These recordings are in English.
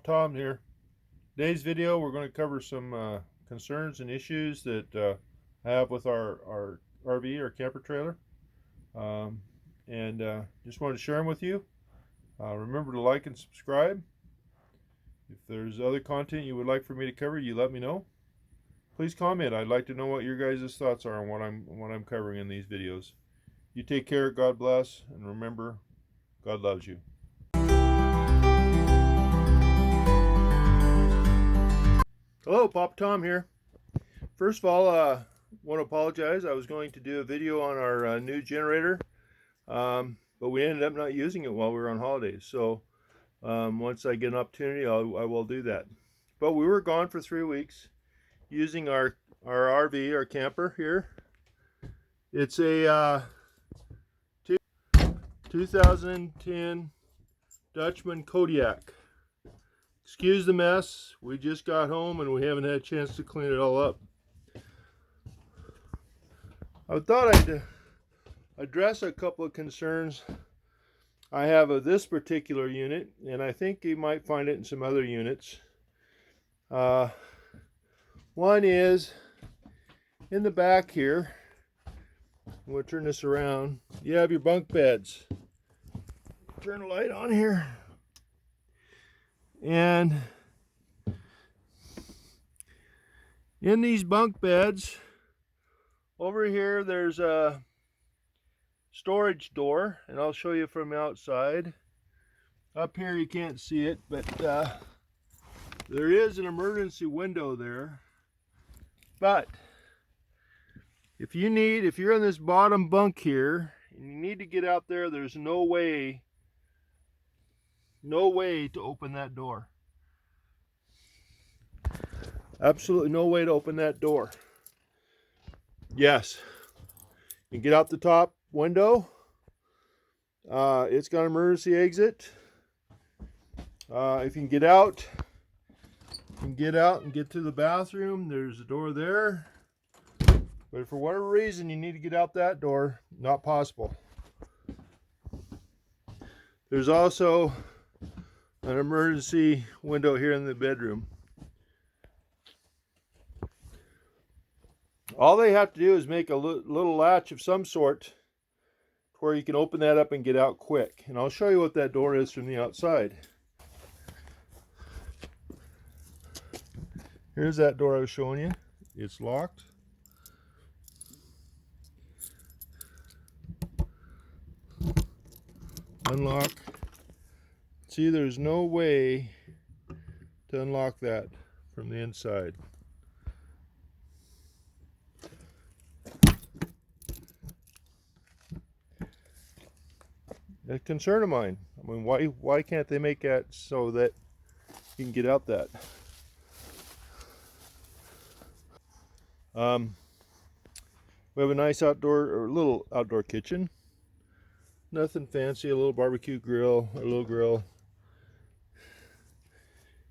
Tom here. Today's video we're going to cover some concerns and issues that I have with our RV or camper trailer, and just wanted to share them with you. Remember to like and subscribe. If there's other content you would like for me to cover, you let me know. Please comment. I'd like to know what your guys' thoughts are on what I'm covering in these videos. You take care, God bless, and remember, God loves you. Hello, Papa Tom here. First of all, I want to apologize. I was going to do a video on our new generator, but we ended up not using it while we were on holidays. So once I get an opportunity, I will do that. But we were gone for 3 weeks using our RV, our camper here. It's a 2010 Dutchman Kodiak. Excuse the mess, we just got home and we haven't had a chance to clean it all up. I thought I'd address a couple of concerns I have of this particular unit, and I think you might find it in some other units. One is in the back here. We'll turn this around. You have your bunk beds. Turn the light on here. And in these bunk beds, over here there's a storage door, and I'll show you from outside. Up here you can't see it, but there is an emergency window there. But if you're in this bottom bunk here and you need to get out there, there's no way to open that door. Absolutely no way to open that door. Yes, you can get out the top window. It's got an emergency exit. If you can get out, you can get out and get to the bathroom. There's a door there. But if for whatever reason you need to get out that door, not possible. There's also an emergency window here in the bedroom. All they have to do is make a little latch of some sort where you can open that up and get out quick. And I'll show you what that door is from the outside. Here's that door I was showing you. It's locked. Unlock. See, there's no way to unlock that from the inside. A concern of mine. I mean, why can't they make that so that you can get out that? We have a nice little outdoor kitchen. Nothing fancy, a little barbecue grill, a little grill.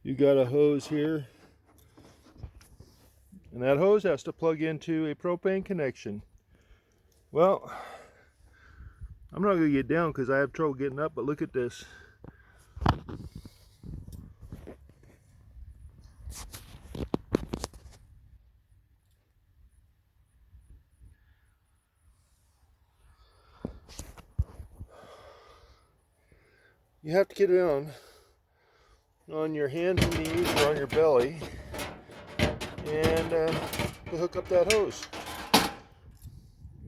You got a hose here, and that hose has to plug into a propane connection. Well, I'm not going to get down because I have trouble getting up, but look at this. You have to get down on your hands and knees or on your belly and hook up that hose.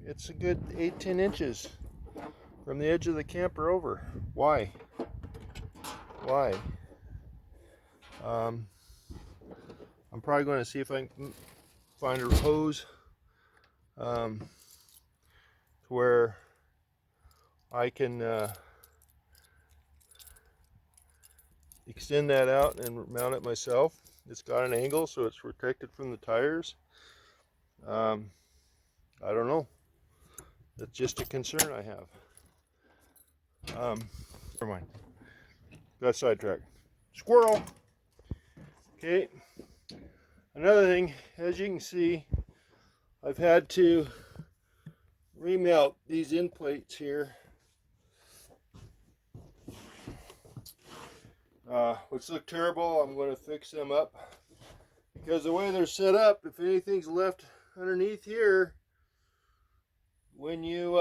It's a good 8-10 inches from the edge of the camper over. Why? I'm probably going to see if I can find a hose to where I can extend that out and mount it myself. It's got an angle so it's protected from the tires. I don't know. That's just a concern I have. Never mind. Got sidetracked. Squirrel! Okay. Another thing, as you can see, I've had to remelt these end plates here. which look terrible. I'm going to fix them up because the way they're set up, if anything's left underneath here, when you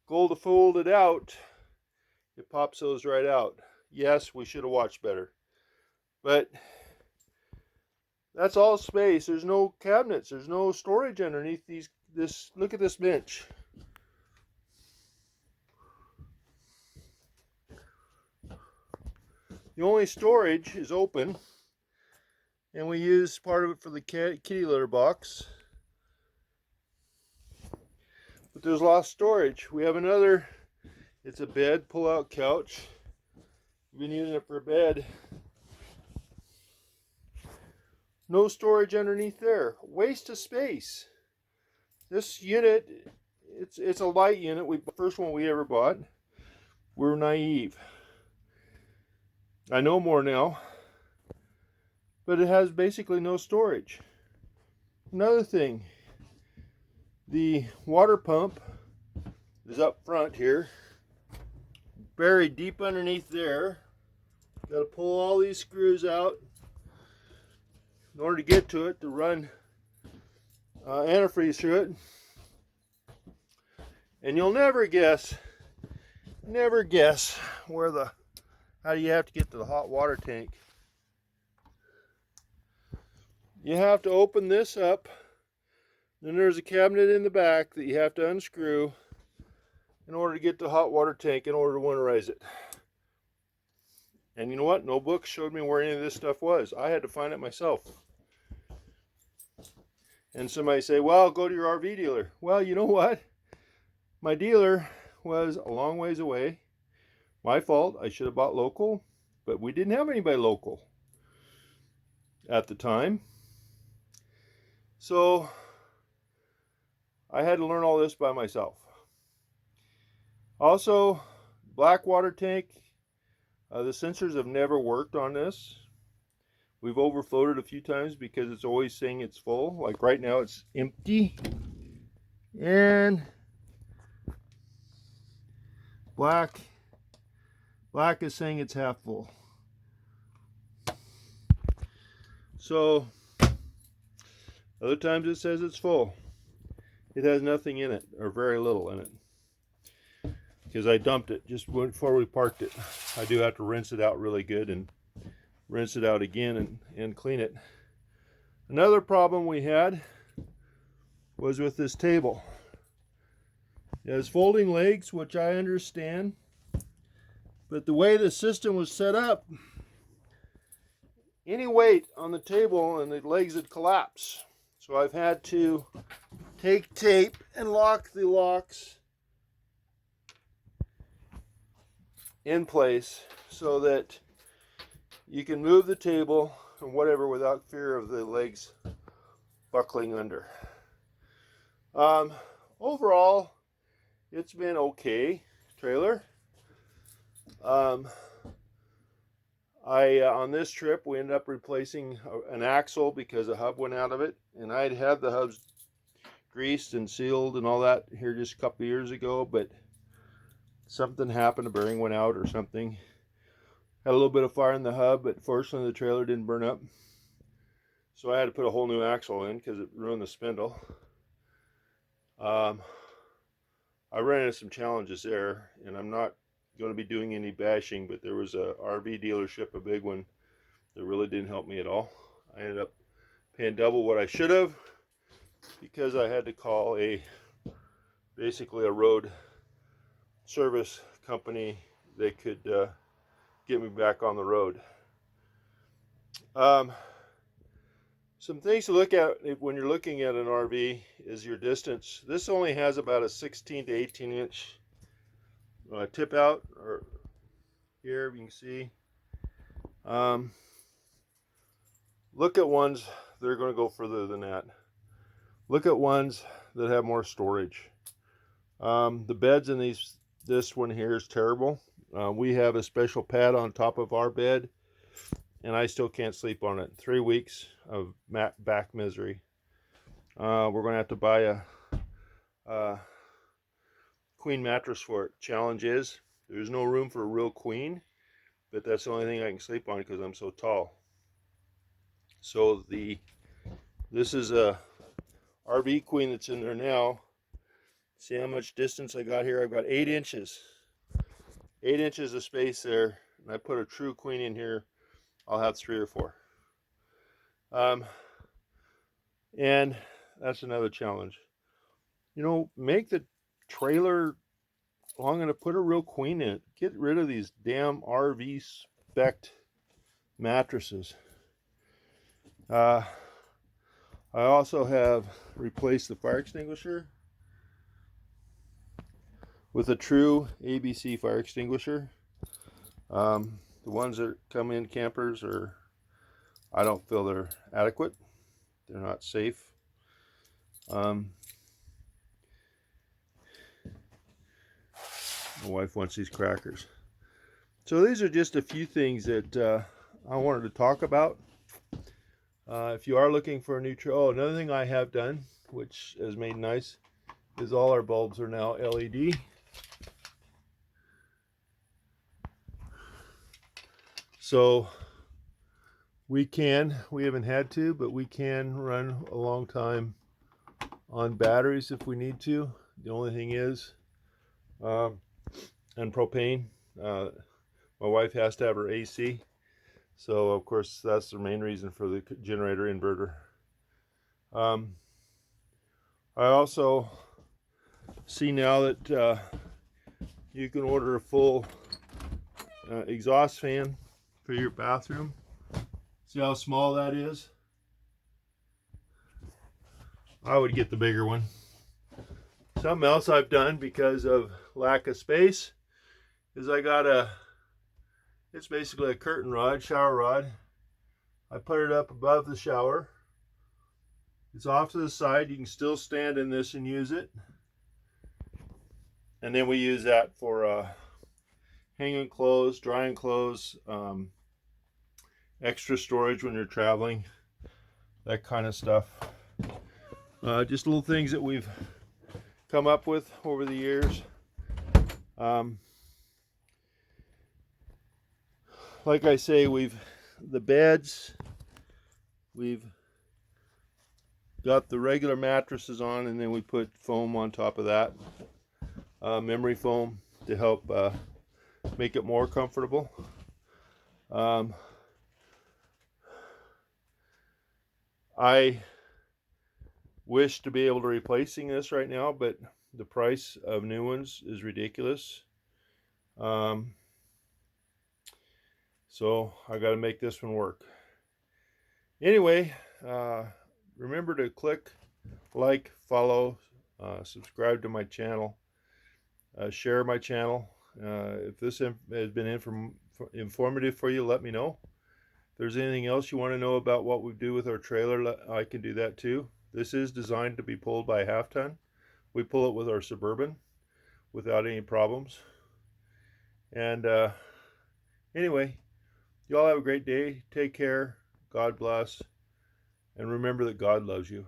go to fold it out, it pops those right out. Yes, we should have watched better, but that's all space. There's no cabinets. There's no storage underneath these. Look at this bench. The only storage is open, and we use part of it for the kitty litter box. But there's lost storage. We have another, it's a bed, pull-out couch. We've been using it for a bed. No storage underneath there. Waste of space. This unit, it's a light unit. First one we ever bought. We were naive. I know more now, but it has basically no storage. Another thing, the water pump is up front here, buried deep underneath there. Got to pull all these screws out in order to get to it, to run antifreeze through it. And you'll never guess where how you have to get to the hot water tank. You have to open this up, then there's a cabinet in the back that you have to unscrew in order to get to the hot water tank in order to winterize it. And you know what? No book showed me where any of this stuff was. I had to find it myself. And somebody say, well, go to your RV dealer. Well, you know what? My dealer was a long ways away. My fault. I should have bought local, but we didn't have anybody local at the time. So I had to learn all this by myself. Also, black water tank. The sensors have never worked on this. We've overflowed it a few times because it's always saying it's full. Like right now it's empty. And black is saying it's half full. So other times it says it's full. It has nothing in it, or very little in it, because I dumped it just before we parked it. I do have to rinse it out really good and rinse it out again and clean it. Another problem we had was with this table. It has folding legs, which I understand, but the way the system was set up, any weight on the table and the legs would collapse. So I've had to take tape and lock the locks in place so that you can move the table and whatever without fear of the legs buckling under. Overall, it's been okay trailer. On this trip we ended up replacing an axle because a hub went out of it, and I'd had the hubs greased and sealed and all that here just a couple years ago, but something happened, a bearing went out or something. Had a little bit of fire in the hub, but fortunately the trailer didn't burn up. So I had to put a whole new axle in because it ruined the spindle. I ran into some challenges there, and I'm not going to be doing any bashing, but there was a RV dealership, a big one, that really didn't help me at all. I ended up paying double what I should have because I had to call basically a road service company that could get me back on the road. Some things to look at when you're looking at an RV is your distance. This only has about a 16 to 18 inch tip out, or here you can see. Look at ones that are going to go further than that. Look at ones that have more storage. The beds in this one here is terrible. We have a special pad on top of our bed, and I still can't sleep on it. 3 weeks of back misery. We're going to have to buy a queen mattress for it. Challenge is there's no room for a real queen, but that's the only thing I can sleep on because I'm so tall. So this is a RV queen that's in there now. See how much distance I got here? I've got 8 inches. 8 inches of space there, and I put a true queen in here, I'll have 3 or 4. And that's another challenge. You know, make the trailer long enough, put a real queen in it. Get rid of these damn RV spec mattresses. I also have replaced the fire extinguisher with a true ABC fire extinguisher. The ones that come in campers I don't feel they're adequate. They're not safe. My wife wants these crackers. So these are just a few things that I wanted to talk about. If you are looking for a new another thing I have done, which has made nice, is all our bulbs are now LED. So we haven't had to, but we can run a long time on batteries if we need to. The only thing is, and propane, my wife has to have her AC. So of course that's the main reason for the generator inverter. I also see now that you can order a full exhaust fan for your bathroom. See how small that is? I would get the bigger one. Something else I've done because of lack of space is it's basically a curtain rod, shower rod. I put it up above the shower. It's off to the side. You can still stand in this and use it. And then we use that for hanging clothes, drying clothes, extra storage when you're traveling, that kind of stuff. Just little things that we've come up with over the years. Like I say, the beds, we've got the regular mattresses on, and then we put foam on top of that, memory foam, to help make it more comfortable. I wish to be able to replacing this right now, but the price of new ones is ridiculous. So I got to make this one work. Anyway, remember to click like, follow, subscribe to my channel, share my channel. If this has been informative for you, let me know. If there's anything else you want to know about what we do with our trailer, I can do that too. This is designed to be pulled by a half ton. We pull it with our Suburban without any problems. And anyway, you all have a great day. Take care. God bless. And remember that God loves you.